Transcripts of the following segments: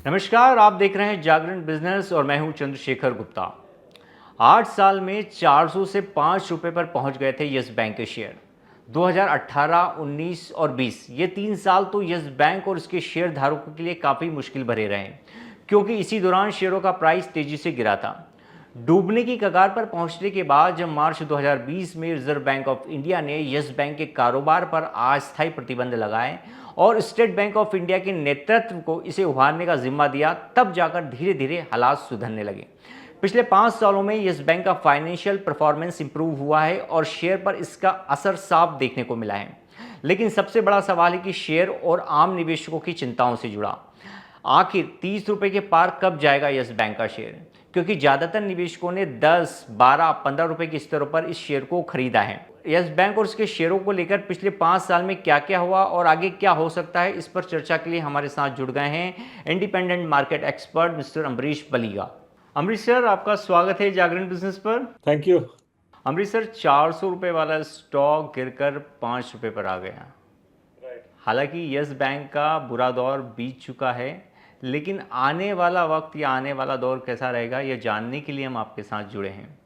नमस्कार, आप देख रहे हैं जागरण बिजनेस और मैं हूं चंद्रशेखर गुप्ता। 8 साल में 400 से 5 रुपए पर पहुंच गए थे यस बैंक के शेयर। 2018, 19 और 20 ये 3 साल तो यस बैंक और इसके शेयर धारकों के लिए काफ़ी मुश्किल भरे रहे, क्योंकि इसी दौरान शेयरों का प्राइस तेजी से गिरा था। डूबने की कगार पर पहुंचने के बाद जब मार्च 2020 में रिजर्व बैंक ऑफ इंडिया ने यस बैंक के कारोबार पर अस्थायी प्रतिबंध लगाए और स्टेट बैंक ऑफ इंडिया के नेतृत्व को इसे उभारने का जिम्मा दिया, तब जाकर धीरे धीरे हालात सुधरने लगे। पिछले 5 सालों में यस बैंक का फाइनेंशियल परफॉर्मेंस इंप्रूव हुआ है और शेयर पर इसका असर साफ देखने को मिला है। लेकिन सबसे बड़ा सवाल है कि शेयर और आम निवेशकों की चिंताओं से जुड़ा, आखिर 30 रुपए के पार कब जाएगा यस बैंक का शेयर, क्योंकि ज़्यादातर निवेशकों ने 10, 12, 15 रुपए के स्तरों पर इस शेयर को खरीदा है। यस बैंक और उसके शेयरों को लेकर पिछले 5 साल में क्या क्या हुआ और आगे क्या हो सकता है, इस पर चर्चा के लिए हमारे साथ जुड़ गए हैं independent market expert mister Amrish Baliga. Amrish sir, आपका स्वागत है जागरण बिजनेस पर। Thank you. अमरीश सर, 400 रुपए वाला स्टॉक गिरकर 5 रुपए पर आ गया। हालांकि यस बैंक का बुरा दौर बीत चुका है, लेकिन आने वाला वक्त या आने वाला दौर कैसा रहेगा, यह जानने के लिए हम आपके साथ जुड़े हैं।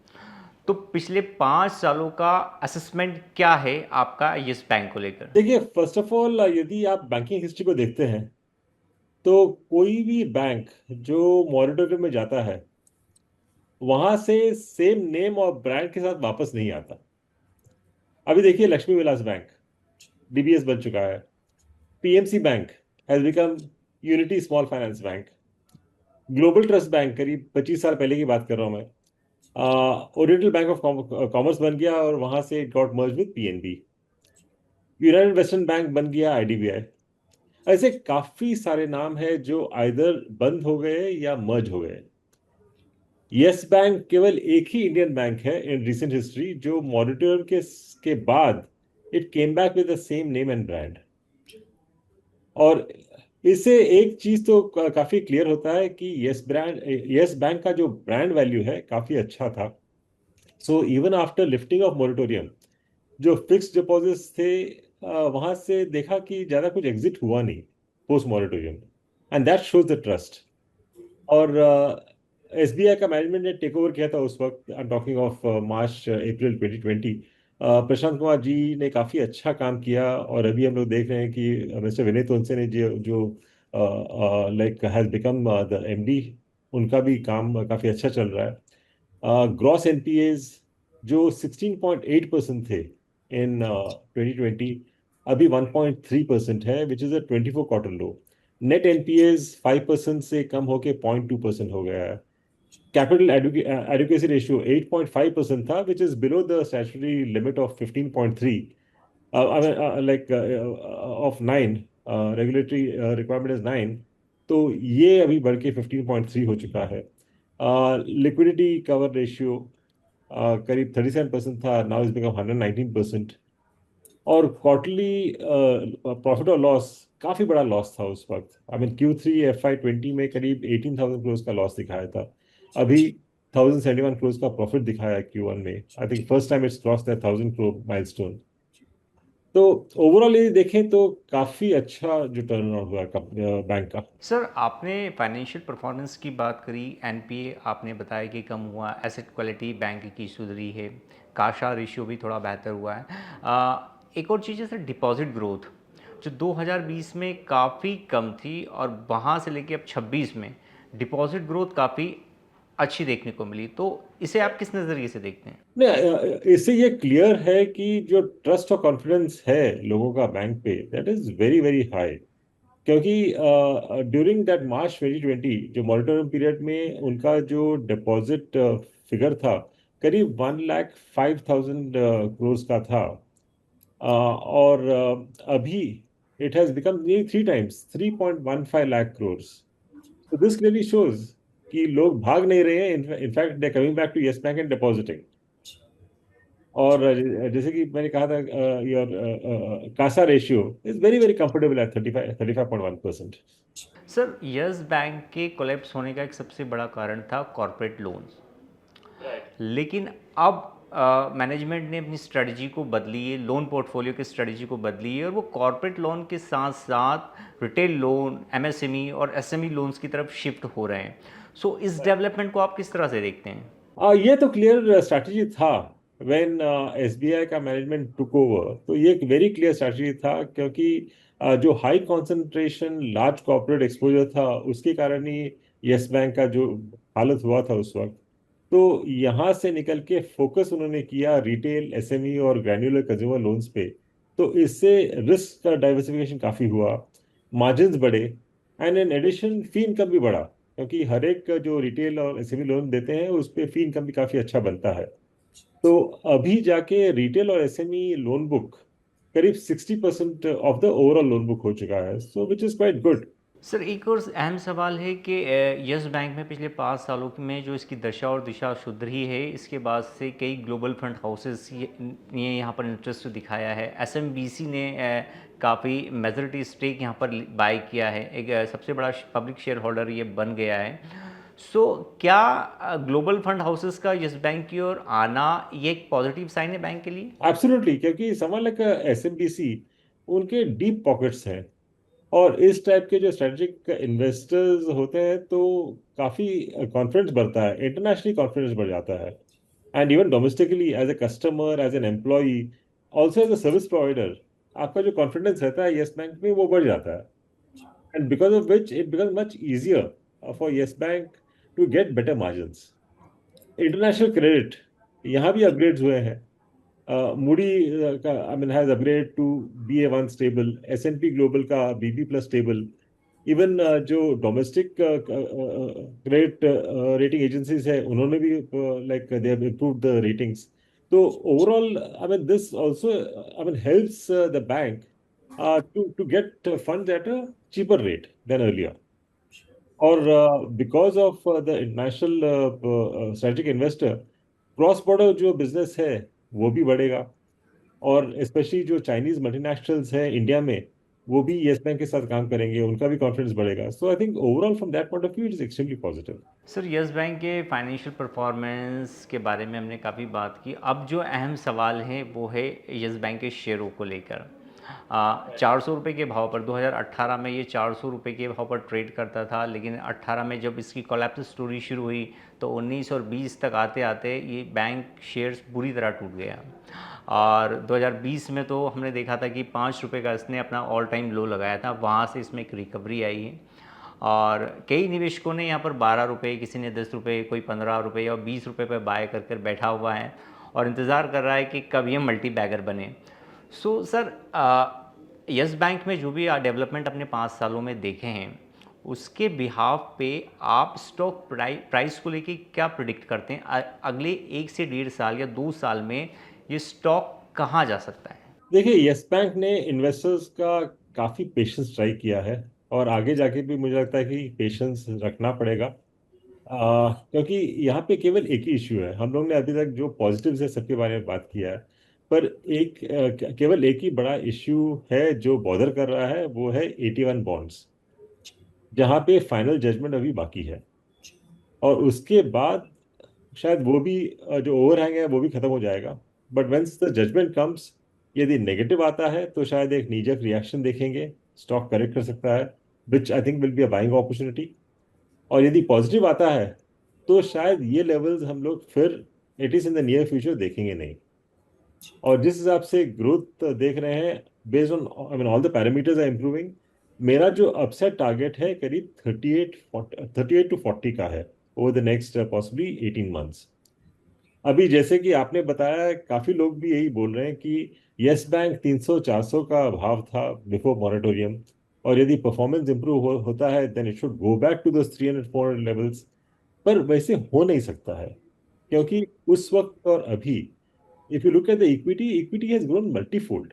तो पिछले 5 सालों का असेसमेंट क्या है आपका यस बैंक को लेकर? देखिए, फर्स्ट ऑफ ऑल यदि आप बैंकिंग हिस्ट्री को देखते हैं तो कोई भी बैंक जो मॉनिटरिंग में जाता है वहां से सेम नेम और ब्रांड के साथ वापस नहीं आता। अभी देखिए, लक्ष्मी विलास बैंक डीबीएस बन चुका है। PMC bank has become unity small finance bank. Global trust bank करीब 25 साल पहले की बात कर रहा हूं मैं, ओरिएंटल बैंक ऑफ कॉमर्स बन गया और वहां से it got merge with PNB. United western bank बन गया आईडीबीआई। ऐसे काफी सारे नाम हैं जो आइदर बंद हो गए या मर्ज हो गए। यस बैंक केवल एक ही इंडियन बैंक है इन रिसेंट हिस्ट्री जो मॉनिटर के बाद it came back with the same name and brand. और इससे एक चीज तो काफी क्लियर होता है कि यस बैंक का जो ब्रांड वैल्यू है काफी अच्छा था। So even after lifting of moratorium जो फिक्स्ड डिपॉजिट्स थे, वहां से देखा कि ज्यादा कुछ एग्जिट हुआ नहीं post moratorium, and that shows the trust. और एसबीआई का मैनेजमेंट ने टेक ओवर किया था उस वक्त, I am talking of March April 2020। Prashant Kumar ji ने काफी अच्छा काम किया और अभी हम लोग देख रहे हैं कि मिस्टर विनय तोनसे ने जो जो like has become the MD, उनका भी काम काफी अच्छा चल रहा है। ग्रॉस एनपीएज जो 16.8% थे इन 2020 अभी 1.3% है, which is a 24 quarter low. Net NPAs 5% से कम होके 0.2% हो गया है। कैपिटल एडुकेसी रेशियो 8.5% था, which is below the statutory limit of 15.3, like of 9। Regulatory requirement is 9, तो ये अभी बढ़ के 15.3 हो चुका है। लिक्विडिटी कवर रेशियो करीब 37% था, नाउ इज बिकम 119%। और क्वार्टरली प्रॉफिट और लॉस काफी बड़ा लॉस था उस वक्त। आई मीन Q3 FY20 में करीब 18,000 करोड़ का लॉस दिखाया था। अभी 1,071 करोड़ का प्रॉफिट दिखाया Q1 में। I think first time it's cross the 1,000 crore milestone. तो ओवरऑल ये देखें तो काफी अच्छा जो टर्नओवर हुआ बैंक का। सर, आपने फाइनेंशियल परफॉर्मेंस की बात करी, एनपीए आपने बताया कि कम हुआ, एसेट क्वालिटी बैंक की सुधरी है, काशा रेशियो भी थोड़ा बेहतर हुआ है। एक और चीज़ है सर, डिपॉजिट ग्रोथ जो 2020 में काफ़ी कम थी और वहाँ से लेके अब 26 में डिपॉजिट ग्रोथ काफ़ी अच्छी देखने को मिली। तो इसे आप किस नज़रिए से देखते हैं? नहीं, इससे ये क्लियर है कि जो ट्रस्ट और कॉन्फिडेंस है लोगों का बैंक पे, that is very very high. क्योंकि ड्यूरिंग दैट मार्च 2020 जो मॉनिटरिंग पीरियड में उनका जो डिपॉजिट फिगर था करीब 1,05,000 करोड़ का था। और अभी it has become nearly 3 times, 3.15 lakh crore. So this clearly shows कि लोग भाग नहीं रहे हैं, in fact they coming back to yes bank and depositing. और जैसे कि मैंने कहा था, your CASA ratio is very very comfortable at 35.1%। Sir, yes bank के कोलैप्स होने का एक सबसे बड़ा कारण था कॉरपोरेट लोन्स, लेकिन अब मैनेजमेंट ने अपनी स्ट्रेटजी को बदली है, लोन पोर्टफोलियो की स्ट्रेटजी को बदली है, और वो कॉर्पोरेट लोन के साथ साथ रिटेल लोन, एमएसएमई और एसएमई लोन्स की तरफ शिफ्ट हो रहे हैं। सो इस डेवलपमेंट को आप किस तरह से देखते हैं? ये तो क्लियर स्ट्रैटेजी था व्हेन एसबीआई का मैनेजमेंट टुक ओवर। तो ये एक वेरी क्लियर स्ट्रैटेजी था, क्योंकि जो high concentration large corporate exposure था, उसके कारण ही यस बैंक का जो हालत हुआ था उस वक्त। तो यहाँ से निकल के फोकस उन्होंने किया रिटेल, एसएमई और ग्रैन्युलर कंज्यूमर लोन्स पे। तो इससे रिस्क का डाइवर्सिफिकेशन काफी हुआ, मार्जिन्स बढ़े, and in addition fee income भी बढ़ा, क्योंकि हर एक जो रिटेल और एसएमई लोन देते हैं उस पे फी इनकम भी काफी अच्छा बनता है। तो अभी जाके रिटेल और एसएमई लोन बुक करीब 60% of the overall loan book हो चुका है, so which is quite good. Sir एक और अहम सवाल है कि यस बैंक में पिछले 5 सालों में जो इसकी दशा और दिशा सुधरी है, इसके बाद से कई ग्लोबल फंड हाउसेस ने यहाँ पर इंटरेस्ट दिखाया है। एसएमबीसी ने काफ़ी मेजॉरिटी स्टेक यहाँ पर बाय किया है, एक सबसे बड़ा पब्लिक शेयर होल्डर ये बन गया है। सो क्या ग्लोबल फंड हाउसेस का यस बैंक की ओर आना ये एक पॉजिटिव साइन है बैंक के लिए? एब्सोल्युटली, क्योंकि समझ लाइक एसएमबीसी, उनके डीप पॉकेट्स हैं, और इस टाइप के जो स्ट्रेटेजिक इन्वेस्टर्स होते हैं तो काफी कॉन्फिडेंस बढ़ता है, इंटरनेशनली कॉन्फिडेंस बढ़ जाता है, and even domestically as a customer, as an employ, also as a service provider, आपका जो कॉन्फिडेंस रहता है यस बैंक में वो बढ़ जाता है। And because of which it become much easier for Yes Bank to get better margins. International credit यहाँ भी अपग्रेड्स हुए हैं। मूडी का I mean has upgrade to BA1 stable, S&P global का BB प्लस स्टेबल। इवन जो domestic credit rating agencies है उन्होंने भी like they have improved the ratings. तो overall I mean this also I mean helps the bank to get funds at a cheaper rate than earlier. और because of the international strategic investor, cross border जो business है वो भी बढ़ेगा, और specially जो Chinese multinationals हैं India में, वो भी येस बैंक के साथ काम करेंगे, उनका भी कॉन्फिडेंस बढ़ेगा। So I think overall from that point of view it is extremely positive. Sir yes bank के फाइनेंशियल परफॉर्मेंस के बारे में हमने काफ़ी बात की। अब जो अहम सवाल है वो है यस बैंक के शेयरों को लेकर। 400 रुपये के भाव पर 2018 में ये 400 रुपये के भाव पर ट्रेड करता था, लेकिन 18 में जब इसकी कोलैप्स स्टोरी शुरू हुई तो 19 और 20 तक आते आते ये बैंक शेयर्स बुरी तरह टूट गया। और 2020 में तो हमने देखा था कि 5 रुपये का इसने अपना ऑल टाइम लो लगाया था, वहाँ से इसमें एक रिकवरी आई है। और कई निवेशकों ने यहाँ पर 12 रुपये, किसी ने 10 रुपये, कोई 15 रुपये और 20 रुपये पर बाय कर कर बैठा हुआ है और इंतज़ार कर रहा है कि कब ये मल्टी बैगर बने। सो सर यस बैंक में जो भी डेवलपमेंट अपने 5 सालों में देखे हैं, उसके बिहाफ पे आप स्टॉक प्राइस को लेके क्या प्रिडिक्ट करते हैं? अगले 1 से 1.5 साल या 2 साल में ये स्टॉक कहाँ जा सकता है? देखिए, यस बैंक ने इन्वेस्टर्स का काफी पेशेंस ट्राई किया है, और आगे जाके भी मुझे लगता है कि पेशेंस रखना पड़ेगा। क्योंकि यहाँ पे केवल एक ही इश्यू है। हम लोग ने अभी तक जो पॉजिटिव्स है सबके बारे में बात किया है, पर केवल एक ही बड़ा इश्यू है जो बॉदर कर रहा है, वो है 81 बॉन्ड्स, जहाँ पे फाइनल जजमेंट अभी बाकी है। और उसके बाद शायद वो भी जो ओवरहैंग है वो भी खत्म हो जाएगा। But once the judgment comes, यदि नेगेटिव आता है तो शायद एक नीजक रिएक्शन देखेंगे, स्टॉक करेक्ट कर सकता है, which I think will be a buying opportunity. और यदि पॉजिटिव आता है तो शायद ये लेवल्स हम लोग फिर at least in the near future देखेंगे नहीं। और जिस हिसाब से ग्रोथ देख रहे हैं, based on I mean all the parameters are improving, मेरा जो अपसेट टारगेट है करीब 38 to 40 का है over the next possibly 18 months. अभी जैसे कि आपने बताया, काफी लोग भी यही बोल रहे हैं कि यस बैंक 300-400 का भाव था बिफोर मॉरेटोरियम, और यदि परफॉर्मेंस इंप्रूव होता है then it should go back to those 300-400 levels. पर वैसे हो नहीं सकता है, क्योंकि उस वक्त और अभी, if you look at the equity, equity has grown multifold.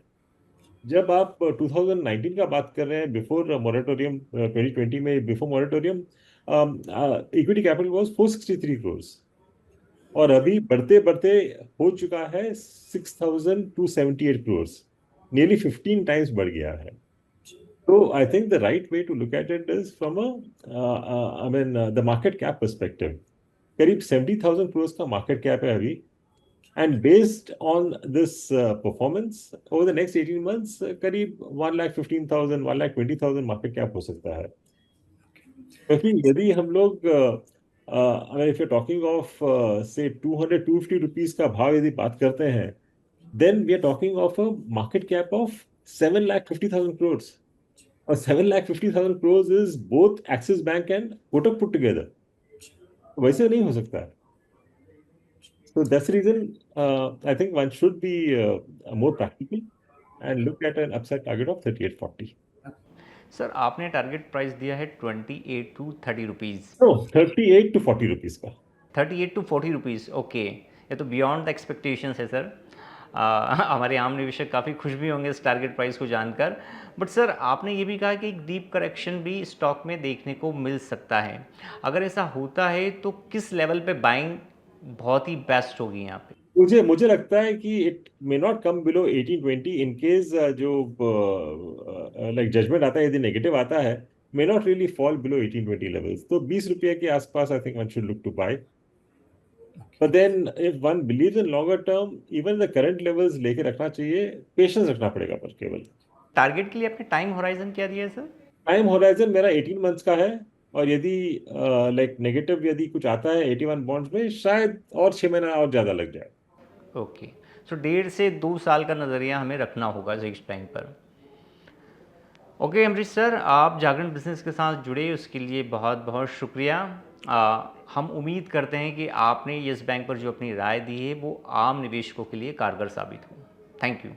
जब आप 2019 का बात कर रहे हैं, बिफोर मॉरेटोरियम, 2020 में before moratorium, equity capital was 463 crores, और अभी बढ़ते बढ़ते हो चुका है 6,278 crores, नियरली 15 टाइम्स बढ़ गया है। तो I think the right way to look at it is from I mean the market cap perspective. करीब 70,000 crores का मार्केट कैप है अभी, and based on this performance over the next 18 months करीब 1,15,000 1,20,000 market cap हो सकता है। क्योंकि यदि हम लोग अगर इफ यू टॉकिंग ऑफ से 200-250 रुपीज का भाव यदि बात करते हैं, then we are talking of a market cap of 7,50,000 crores। और 7,50,000 crores is both Axis Bank and Kotak put together. वैसे नहीं हो सकता है। So that's the reason I think one should be more practical and look at an upside target of 38.40। Sir आपने target price दिया है 28 to 30 rupees. No, 38 to 40 rupees का। 38 to 40 rupees, okay, ये तो बियॉन्ड द एक्सपेक्टेशंस है sir. हमारे आम निवेशक काफ़ी खुश भी होंगे इस टारगेट प्राइस को जानकर। बट सर आपने ये भी कहा कि एक डीप करेक्शन भी स्टॉक में देखने को मिल सकता है। अगर ऐसा होता है तो किस लेवल पे बाइंग बहुत ही बेस्ट होगी यहाँ पे? मुझे लगता है कि it may not come below 18-20 in case जो लाइक जजमेंट आता है यदि नेगेटिव आता है, may not really fall below 18-20 levels. तो 20 रुपये के आसपास I think one should look to buy. But then if one believes in longer term, even the current levels लेके रखना चाहिए, पेशेंस रखना पड़ेगा पर केवल। टारगेट के लिए आपने टाइम होराइजन क्या दिया है सर? टाइम होराइजन मेरा 18 मंथ्स का है। और यदि लाइक नेगेटिव यदि कुछ आता है 81 बॉन्ड्स में, शायद और 6 महीना और ज्यादा लग जाए। ओके, सो 1.5 से 2 साल का नज़रिया हमें रखना होगा जिस टाइम पर। ओके अमरीश सर, आप जागरण बिजनेस के साथ जुड़े उसके लिए बहुत बहुत शुक्रिया। हम उम्मीद करते हैं कि आपने येस बैंक पर जो अपनी राय दी है वो आम निवेशकों के लिए कारगर साबित हो। Thank you.